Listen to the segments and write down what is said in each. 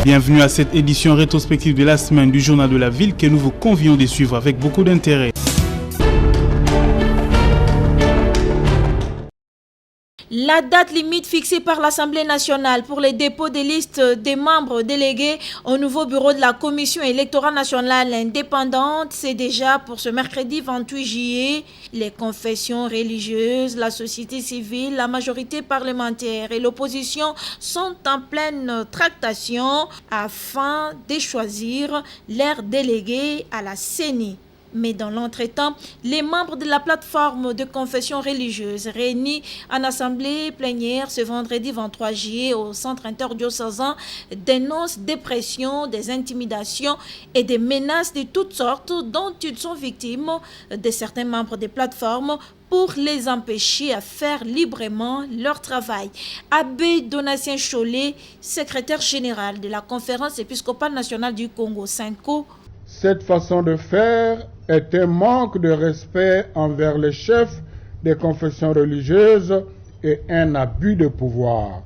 Bienvenue à cette édition rétrospective de la semaine du Journal de la Ville que nous vous convions de suivre avec beaucoup d'intérêt. La date limite fixée par l'Assemblée nationale pour les dépôts des listes des membres délégués au nouveau bureau de la Commission électorale nationale indépendante, c'est déjà pour ce mercredi 28 juillet. Les confessions religieuses, la société civile, la majorité parlementaire et l'opposition sont en pleine tractation afin de choisir leurs délégués à la CENI. Mais dans l'entretemps, les membres de la plateforme de confession religieuse réunis en assemblée plénière ce vendredi 23 juillet au centre interdiocésain dénoncent des pressions, des intimidations et des menaces de toutes sortes dont ils sont victimes de certains membres des plateformes pour les empêcher à faire librement leur travail. Abbé Donatien Cholet, secrétaire général de la Conférence épiscopale nationale du Congo, SENCO. Cette façon de faire est un manque de respect envers les chefs des confessions religieuses et un abus de pouvoir.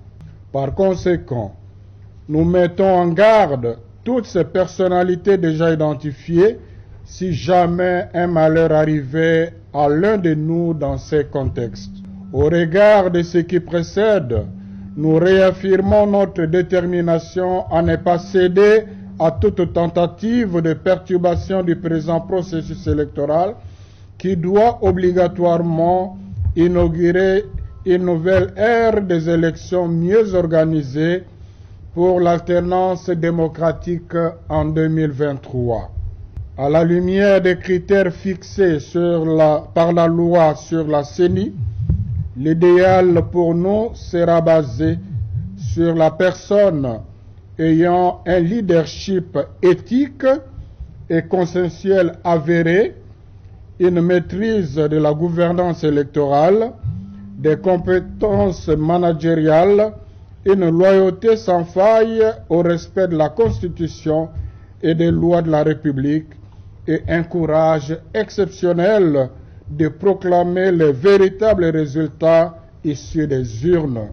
Par conséquent, nous mettons en garde toutes ces personnalités déjà identifiées si jamais un malheur arrivait à l'un de nous dans ces contextes. Au regard de ce qui précède, nous réaffirmons notre détermination à ne pas céder à toute tentative de perturbation du présent processus électoral qui doit obligatoirement inaugurer une nouvelle ère des élections mieux organisées pour l'alternance démocratique en 2023. À la lumière des critères fixés par la loi sur la CENI, l'idéal pour nous sera basé sur la personne ayant un leadership éthique et consensuel avéré, une maîtrise de la gouvernance électorale, des compétences managériales, une loyauté sans faille au respect de la Constitution et des lois de la République et un courage exceptionnel de proclamer les véritables résultats issus des urnes.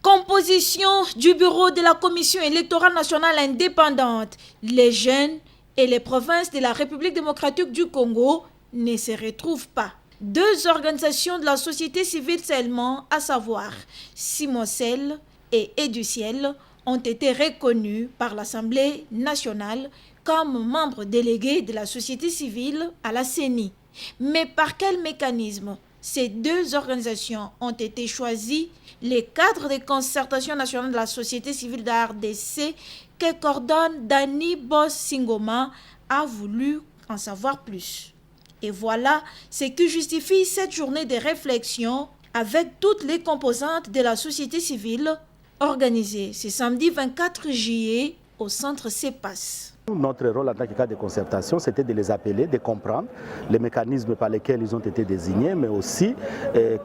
Composition du bureau de la Commission électorale nationale indépendante. Les jeunes et les provinces de la République démocratique du Congo ne se retrouvent pas. Deux organisations de la société civile seulement, à savoir Simocel et Educiel, ont été reconnues par l'Assemblée nationale comme membres délégués de la société civile à la CENI. Mais par quel mécanisme ces deux organisations ont été choisies? Les cadres de concertation nationale de la société civile de la RDC que coordonne Dani Boss Singoma a voulu en savoir plus. Et voilà ce qui justifie cette journée de réflexion avec toutes les composantes de la société civile organisée ce samedi 24 juillet au centre CEPAS. Notre rôle en tant que cadre de concertation, c'était de les appeler, de comprendre les mécanismes par lesquels ils ont été désignés, mais aussi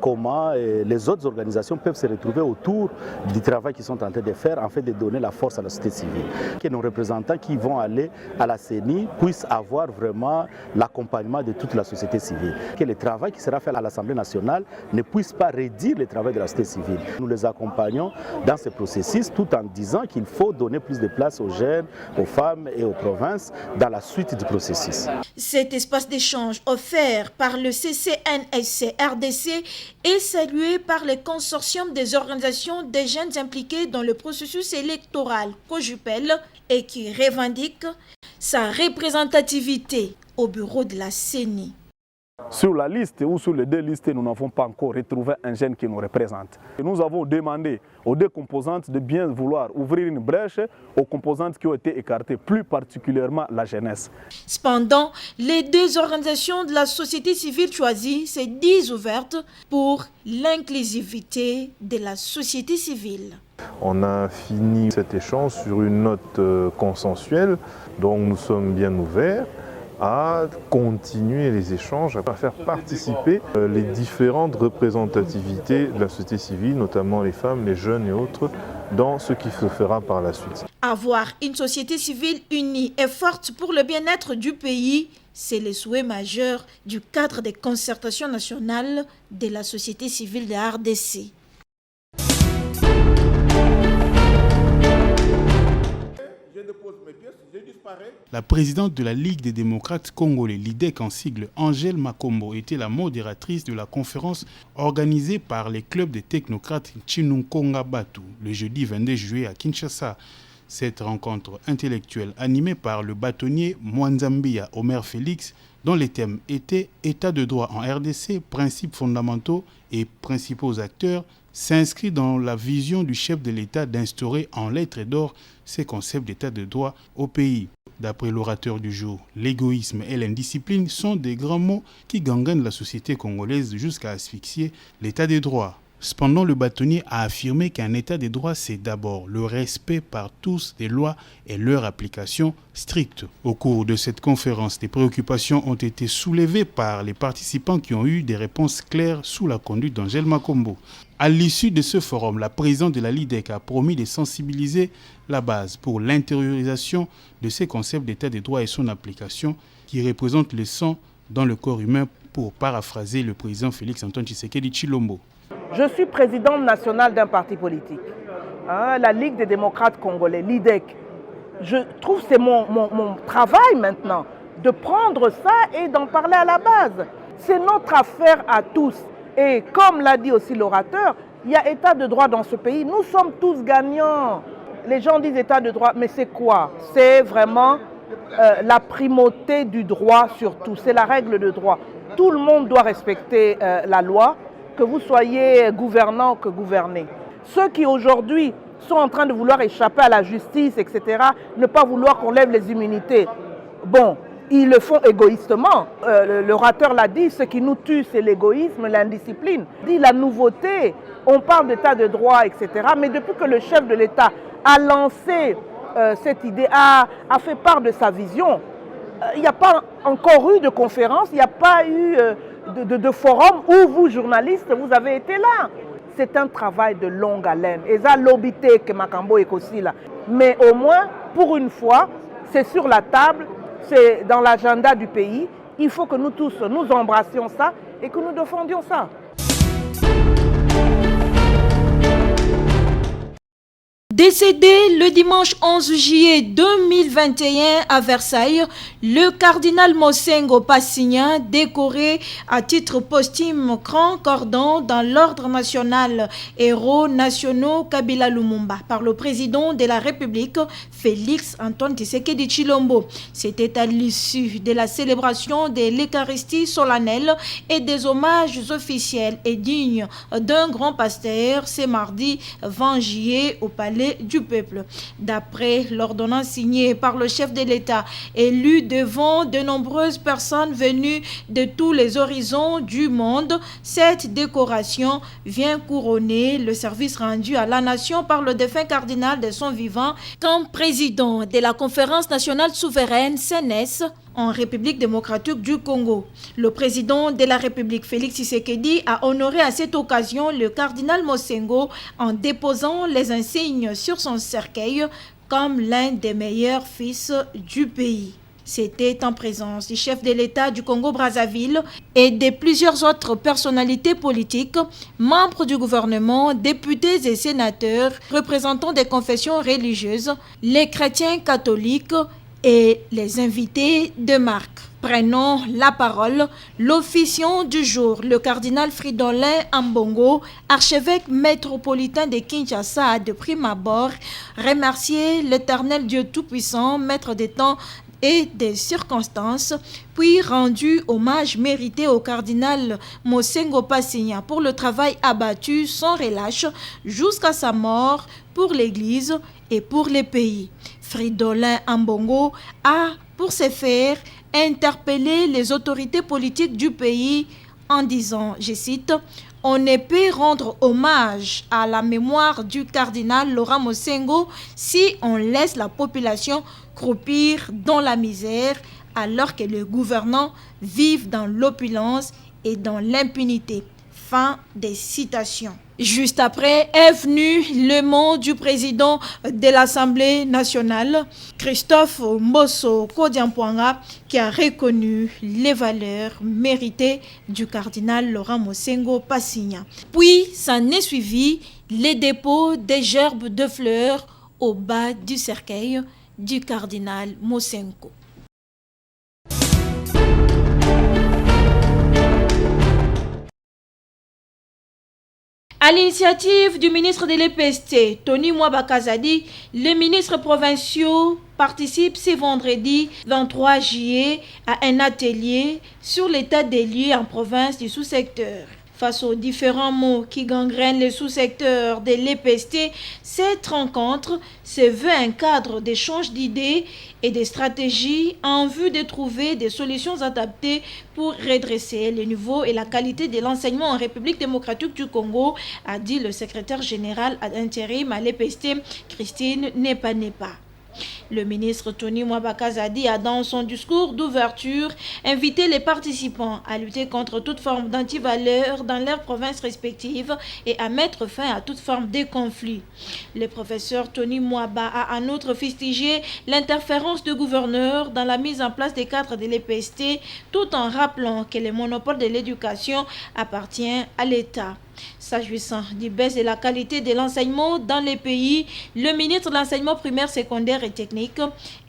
comment les autres organisations peuvent se retrouver autour du travail qu'ils sont en train de faire, en fait de donner la force à la société civile. Que nos représentants qui vont aller à la CENI puissent avoir vraiment l'accompagnement de toute la société civile. Que le travail qui sera fait à l'Assemblée nationale ne puisse pas réduire le travail de la société civile. Nous les accompagnons dans ce processus tout en disant qu'il faut donner plus de place aux jeunes, aux femmes et aux provinces dans la suite du processus. Cet espace d'échange offert par le CCNSC RDC est salué par le consortium des organisations des jeunes impliqués dans le processus électoral COJUPEL et qui revendique sa représentativité au bureau de la CENI. Sur la liste ou sur les deux listes, nous n'avons pas encore retrouvé un jeune qui nous représente. Et nous avons demandé aux deux composantes de bien vouloir ouvrir une brèche aux composantes qui ont été écartées, plus particulièrement la jeunesse. Cependant, les deux organisations de la société civile choisies se disent ouvertes pour l'inclusivité de la société civile. On a fini cet échange sur une note consensuelle, donc nous sommes bien ouverts à continuer les échanges, à faire participer les différentes représentativités de la société civile, notamment les femmes, les jeunes et autres, dans ce qui se fera par la suite. Avoir une société civile unie et forte pour le bien-être du pays, c'est le souhait majeur du cadre de concertation nationale de la société civile de la RDC. La présidente de la Ligue des démocrates congolais, l'IDEC en sigle, Angèle Makombo, était la modératrice de la conférence organisée par les clubs des technocrates Chinunkonga Batu le jeudi 22 juillet à Kinshasa. Cette rencontre intellectuelle animée par le bâtonnier Mwanzambia Omer Félix, dont les thèmes étaient État de droit en RDC, principes fondamentaux et principaux acteurs, s'inscrit dans la vision du chef de l'État d'instaurer en lettres d'or ces concepts d'état de droit au pays. D'après l'orateur du jour, l'égoïsme et l'indiscipline sont des grands mots qui gangrènent la société congolaise jusqu'à asphyxier l'état des droits. Cependant, le bâtonnier a affirmé qu'un état des droits, c'est d'abord le respect par tous des lois et leur application stricte. Au cours de cette conférence, des préoccupations ont été soulevées par les participants qui ont eu des réponses claires sous la conduite d'Angèle Makombo. À l'issue de ce forum, la présidente de la LIDEC a promis de sensibiliser la base pour l'intériorisation de ces concepts d'état des droits et son application qui représentent le sang dans le corps humain, pour paraphraser le président Félix Antoine Tshisekedi Tshilombo. Je suis présidente nationale d'un parti politique, la Ligue des démocrates congolais, l'IDEC. Je trouve que c'est mon travail maintenant de prendre ça et d'en parler à la base. C'est notre affaire à tous. Et comme l'a dit aussi l'orateur, il y a état de droit dans ce pays. Nous sommes tous gagnants. Les gens disent état de droit, mais c'est quoi? C'est vraiment la primauté du droit sur tout. C'est la règle de droit. Tout le monde doit respecter la loi, que vous soyez gouvernant ou que gouverné. Ceux qui aujourd'hui sont en train de vouloir échapper à la justice, etc., ne pas vouloir qu'on lève les immunités, bon, ils le font égoïstement. L'orateur l'a dit, ce qui nous tue, c'est l'égoïsme, l'indiscipline. Dit la nouveauté, on parle d'état de droit, etc., mais depuis que le chef de l'État a lancé cette idée, a fait part de sa vision, il n'y a pas encore eu de conférence, il n'y a pas eu de forum où vous, journalistes, vous avez été là. C'est un travail de longue haleine. Et ça, l'obité que Makambo est aussi là. Mais au moins, pour une fois, c'est sur la table, c'est dans l'agenda du pays. Il faut que nous tous, nous embrassions ça et que nous défendions ça. Décédé le dimanche 11 juillet 2021 à Versailles, le cardinal Mosengo Passigna, décoré à titre posthume Grand Cordon dans l'ordre national Héros nationaux Kabila Lumumba par le président de la République Félix Antoine Tshisekedi Tshilombo. C'était à l'issue de la célébration de l'Eucharistie solennelle et des hommages officiels et dignes d'un grand pasteur ce mardi 20 juillet au palais du peuple. D'après l'ordonnance signée par le chef de l'État, élu devant de nombreuses personnes venues de tous les horizons du monde, cette décoration vient couronner le service rendu à la nation par le défunt cardinal de son vivant comme président de la Conférence nationale souveraine CNES en République démocratique du Congo. Le président de la République, Félix Tshisekedi, a honoré à cette occasion le cardinal Mosengo en déposant les insignes sur son cercueil comme l'un des meilleurs fils du pays. C'était en présence du chef de l'État du Congo-Brazzaville et de plusieurs autres personnalités politiques, membres du gouvernement, députés et sénateurs, représentants des confessions religieuses, les chrétiens catholiques et les invités de marque. Prenons la parole, l'officiant du jour, le cardinal Fridolin Ambongo, archevêque métropolitain de Kinshasa, a de prime abord remercié l'Éternel Dieu Tout-Puissant, maître des temps et des circonstances, puis rendu hommage mérité au cardinal Mosengo Passigna pour le travail abattu sans relâche jusqu'à sa mort pour l'Église et pour les pays. Fridolin Ambongo a, pour ce faire, interpellé les autorités politiques du pays en disant, je cite, « On ne peut rendre hommage à la mémoire du cardinal Laurent Mosengo si on laisse la population croupir dans la misère alors que les gouvernants vivent dans l'opulence et dans l'impunité. » Fin des citations. Juste après est venu le mot du président de l'Assemblée nationale, Christophe Mbosso Kodiampouanga, qui a reconnu les valeurs méritées du cardinal Laurent Mosengo Passigna. Puis, s'en est suivi les dépôts des gerbes de fleurs au bas du cercueil du cardinal Mosenko. À l'initiative du ministre de l'EPST, Tony Mwabakazadi, les ministres provinciaux participent ce vendredi 23 juillet à un atelier sur l'état des lieux en province du sous-secteur. Face aux différents maux qui gangrènent les sous-secteurs de l'EPST, cette rencontre se veut un cadre d'échange d'idées et de stratégies en vue de trouver des solutions adaptées pour redresser le niveau et la qualité de l'enseignement en République démocratique du Congo, a dit le secrétaire général ad intérim à l'EPST, Christine Nepa-Nepa. Le ministre Tony Mwabakazadi a dans son discours d'ouverture invité les participants à lutter contre toute forme d'antivaleurs dans leurs provinces respectives et à mettre fin à toute forme de conflit. Le professeur Tony Mwaba a en outre fustigé l'interférence du gouverneur dans la mise en place des cadres de l'EPST tout en rappelant que le monopole de l'éducation appartient à l'État. S'agissant du baisse de la qualité de l'enseignement dans les pays, le ministre de l'enseignement primaire, secondaire et technique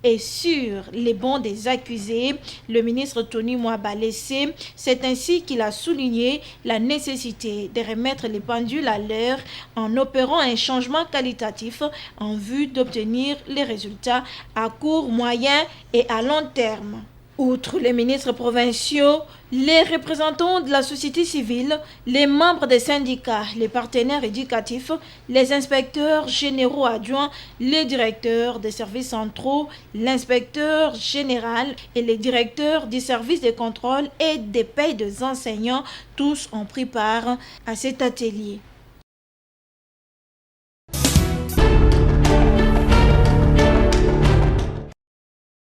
est sur les bancs des accusés. Le ministre Tony Mwaba Lessé, c'est ainsi qu'il a souligné la nécessité de remettre les pendules à l'heure en opérant un changement qualitatif en vue d'obtenir les résultats à court, moyen et à long terme. Outre les ministres provinciaux, les représentants de la société civile, les membres des syndicats, les partenaires éducatifs, les inspecteurs généraux adjoints, les directeurs des services centraux, l'inspecteur général et les directeurs du service de contrôle et des payes des enseignants, tous ont pris part à cet atelier.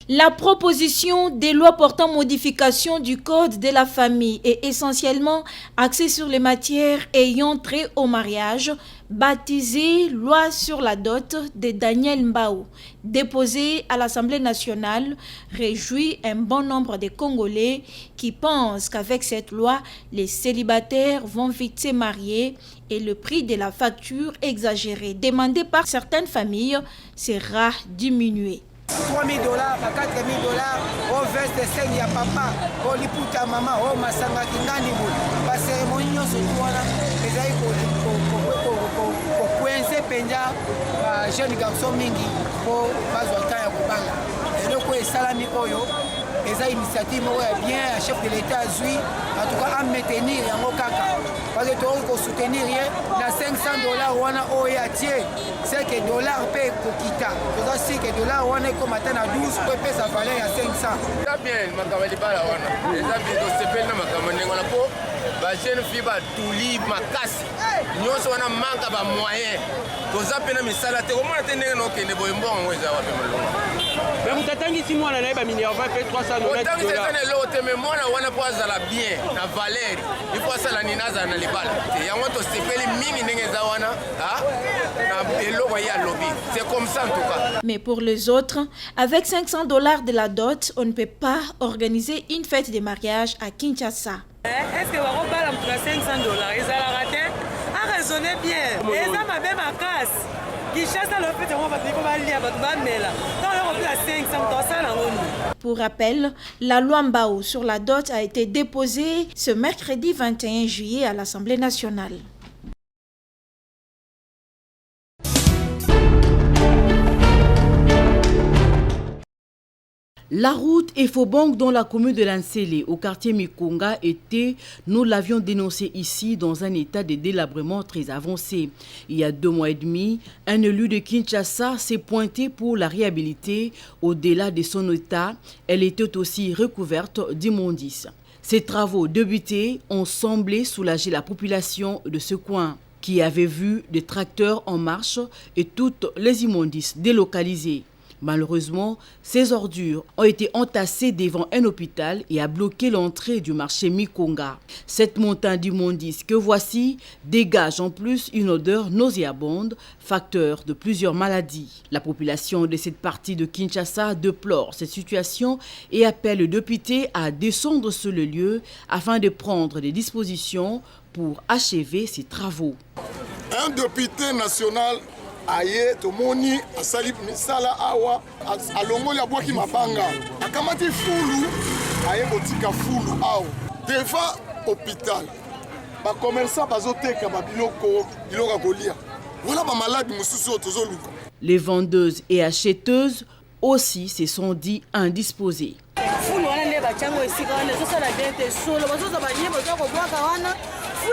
La proposition des lois portant modification du code de la famille est essentiellement axée sur les matières ayant trait au mariage, baptisée loi sur la dot de Daniel Mbao, déposée à l'Assemblée nationale, réjouit un bon nombre de Congolais qui pensent qu'avec cette loi, les célibataires vont vite se marier et le prix de la facture exagérée demandée par certaines familles sera diminué. $3 000, $4 000, au veste de 5 ya papa, au liputa mama, au masanga kingani bulu. Ba cérémonie nyonso tuwana ezali kokuenze penja ba jeune garçon mingi po bazwa temps ya kobanga. Eloko esalami oyo eza initiative moko ya bien ya chef de l'État azwi en tout cas à maintenir yango kaka parce que tokoki kosoutenir ye na $500 wana oyo atie c'est que dollar mpe kokita toza si que dollar wana ekoma te na 12 po epesa valeur ya 500 eza bien makambo ya libala wana eza bien tosepeli na makambo ndenge wana mpo bajeune fille batuli makasi nyonso wana manka bamoyen toza mpe na misala te komona te ndenge naokende boye mbongo yango eza wape molongo me mutatangisi mwana na ye baminerva mpe $300 otangisa eza na eloko te me mwana wana mpo azala bien na valeri ifo asala nini azala na libala te yango tosepeli mingi ndenge eza wana na eloko ye alobi c'est comme ça en tout cas. Mais pour les autres, avec $500 de la dot, on ne peut pas organiser une fête de mariage à Kinshasa. Est-ce que vous avez $500? Ils ont raté. A raisonné bien. Ils ont ma même casse. Kinshasa, le fait, on va dire Pour rappel, la loi Mbao sur la dot a été déposée ce mercredi 21 juillet à l'Assemblée nationale. La route Efobong dans la commune de Lansele, au quartier Mikonga, était, nous l'avions dénoncé ici, dans un état de délabrement très avancé. Il y a 2 mois et demi, un élu de Kinshasa s'est pointé pour la réhabiliter. Au-delà de son état, elle était aussi recouverte d'immondices. Ces travaux débutés ont semblé soulager la population de ce coin, qui avait vu des tracteurs en marche et toutes les immondices délocalisées. Malheureusement, ces ordures ont été entassées devant un hôpital et a bloqué l'entrée du marché Mikonga. Cette montagne d'immondices que voici dégage en plus une odeur nauséabonde, facteur de plusieurs maladies. La population de cette partie de Kinshasa déplore cette situation et appelle le député à descendre sur le lieu afin de prendre des dispositions pour achever ces travaux. Un député national aye tomoni asali misala awa alongoli abwaki mabanga akamati fulu aye kotika fulu awa devant hôpital bakomersa bazoteka babiloko biloko kolia voilà bamaladi mosusu oyo tozoluka. Les vendeuses et acheteuses aussi se sont dit indisposées.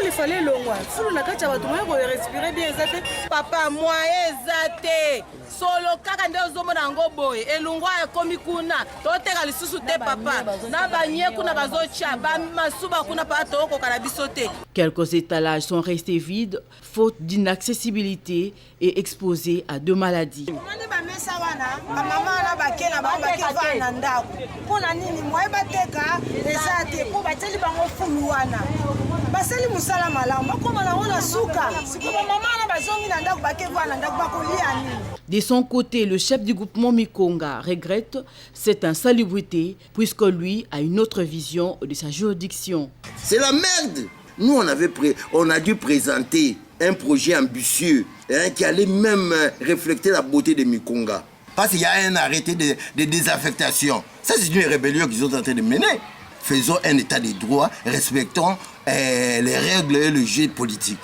Il fallait longwa fulu na kati ya bato moye ko respirer bien ezate papa moye ezate solo kaka nde ozomona yango boye elungwa ekomi kuna toteka lisusu te papa na banye kuna bazocha bamasuba kuna pa tokoka na biso te. Quelques étalages sont restés vides faute d'inaccessibilité et exposés à deux maladies. De son côté, le chef du groupement Mikonga regrette cette insalubrité puisque lui a une autre vision de sa juridiction. C'est la merde. Nous, on a dû présenter un projet ambitieux qui allait même refléter la beauté de Mikonga. Parce qu'il y a un arrêté de désaffectation. Ça, c'est une rébellion qu'ils sont en train de mener. Faisons un état de droit, respectons les règles et le jeu politique.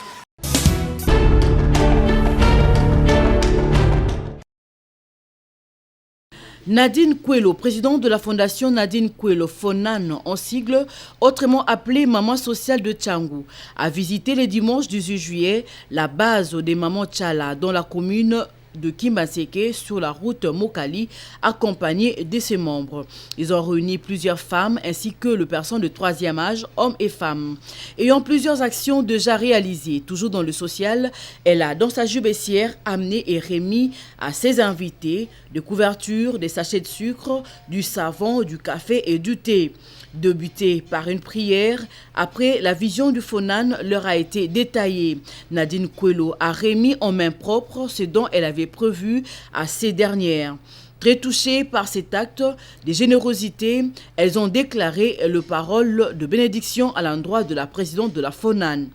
Nadine Kouelo, président de la fondation Nadine Kouelo Fonan en sigle, autrement appelée Maman sociale de Tchangou, a visité le dimanche 18 juillet la base des Mamans Tchala dans la commune de Kimbaseke sur la route Mokali, accompagné de ses membres. Ils ont réuni plusieurs femmes ainsi que le personnes de troisième âge, hommes et femmes. Ayant plusieurs actions déjà réalisées, toujours dans le social, elle a dans sa jupe baissière amené et remis à ses invités des couvertures, des sachets de sucre, du savon, du café et du thé. Débuté par une prière, après la vision du Fonan leur a été détaillée. Nadine Kouelo a remis en main propre ce dont elle avait prévu à ces dernières. Très touchées par cet acte de générosité, elles ont déclaré le parole de bénédiction à l'endroit de la présidente de la Fonan.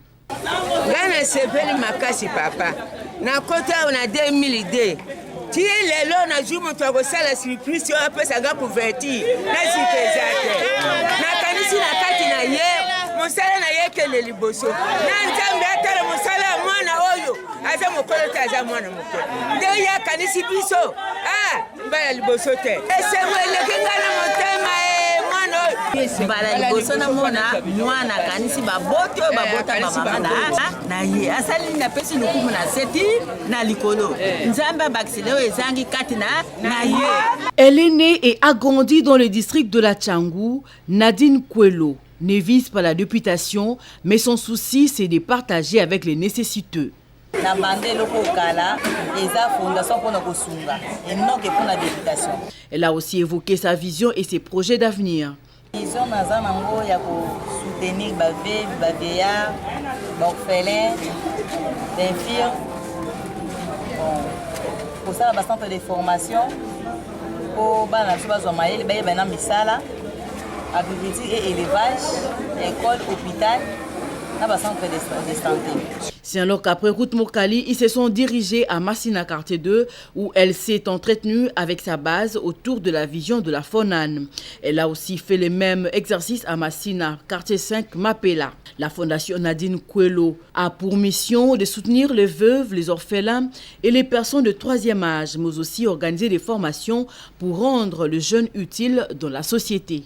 Ti lelo na jumu to sala surprise yo apesa ga couverture na sipezate na kanisi na kati na ye musala na ye kele liboso na nzambe atala musala mwana oyo aza mokolo te aza mwana mokolo nde ya kanisi biso mbaya liboso te esewele kingana motema mwana oyo mbala liboso na mona mwana kanisi baboti oyo babota bamama na ye asali na pesi lukumu na seti na likolo nzambe bakisile oyo ezangi kati na ye. Elle est née et a grandi dans le district de la Tchangou. Nadine Kouelo ne vise pas la députation, mais son souci c'est de partager avec les nécessiteux. Elle a aussi évoqué sa vision et ses projets d'avenir. Vision naza nango ya ko soutenir ba veuve, ba vieillard, ba orphelin, d'infirmes. Pour ça, il y a un centre de formation pour les misala, agriculture et élevage, école, hôpital, un centre de santé. C'est alors qu'après route Mokali, ils se sont dirigés à Massina quartier 2 où elle s'est entretenue avec sa base autour de la vision de la Fonan. Elle a aussi fait les mêmes exercices à Massina quartier 5 Mapela. La fondation Nadine Kouelo a pour mission de soutenir les veuves, les orphelins et les personnes de troisième âge, mais aussi organiser des formations pour rendre le jeune utile dans la société.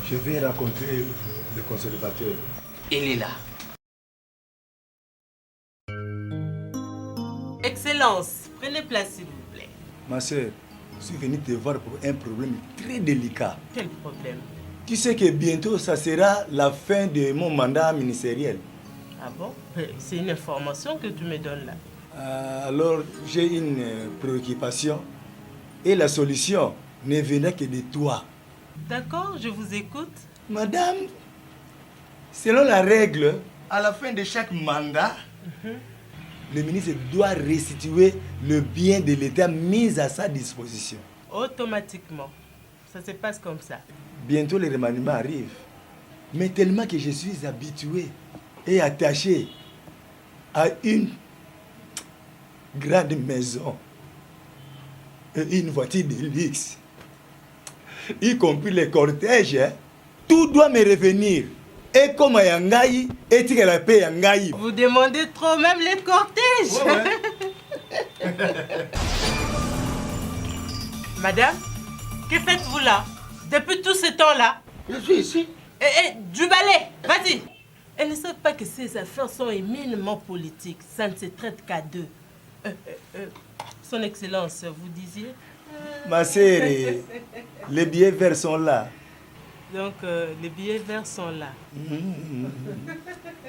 Je vais rencontrer le conservateur. Il est là. Excellence, prenez place s'il vous plaît. Ma soeur, je suis venu te voir pour un problème très délicat. Quel problème? Tu sais que bientôt, ça sera la fin de mon mandat ministériel. Ah bon? C'est une information que tu me donnes là. Alors, j'ai une préoccupation et la solution ne venait que de toi. D'accord, je vous écoute. Madame, selon la règle, à la fin de chaque mandat, le ministre doit restituer le bien de l'État mis à sa disposition. Automatiquement. Ça se passe comme ça. Bientôt les remaniements arrivent. Mais tellement que je suis habitué et attaché à une grande maison et une voiture de luxe, y compris les cortèges, hein, tout doit me revenir. Et comme Yangaï, et la paix Yangaï. Vous demandez trop, même les cortèges. Ouais. Madame, que faites-vous là? Depuis tout ce temps-là? Je suis ici. Du balai, vas-y. Elles ne savent pas que ces affaires sont éminemment politiques. Ça ne se traite qu'à deux. Son Excellence, vous disiez? Ma sœur, les billets verts sont là. Donc, les billets verts sont là.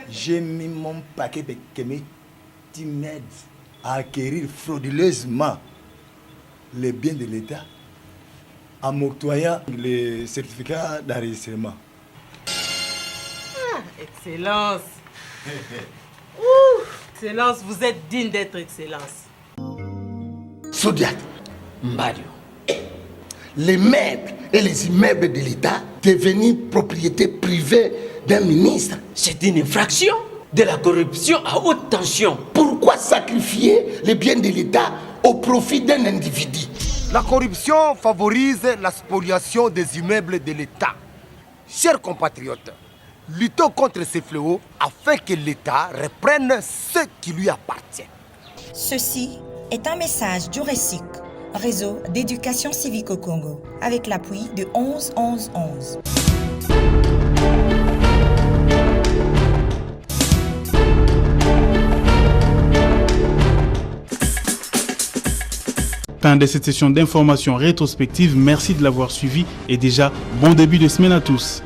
J'ai mis mon paquet de kémé qui m'aide à acquérir frauduleusement les biens de l'État en m'octroyant les certificats d'enregistrement. Excellence. Excellence, vous êtes digne d'être Excellence. Sodiat, Mbadio, les meubles et les immeubles de l'État devenus propriété privée d'un ministre, c'est une infraction de la corruption à haute tension. Pourquoi sacrifier les biens de l'État au profit d'un individu? La corruption favorise la spoliation des immeubles de l'État. Chers compatriotes, luttons contre ces fléaux afin que l'État reprenne ce qui lui appartient. Ceci est un message du RECIC, réseau d'éducation civique au Congo, avec l'appui de 11-11-11. Fin de cette session d'information rétrospective. Merci de l'avoir suivi et déjà bon début de semaine à tous.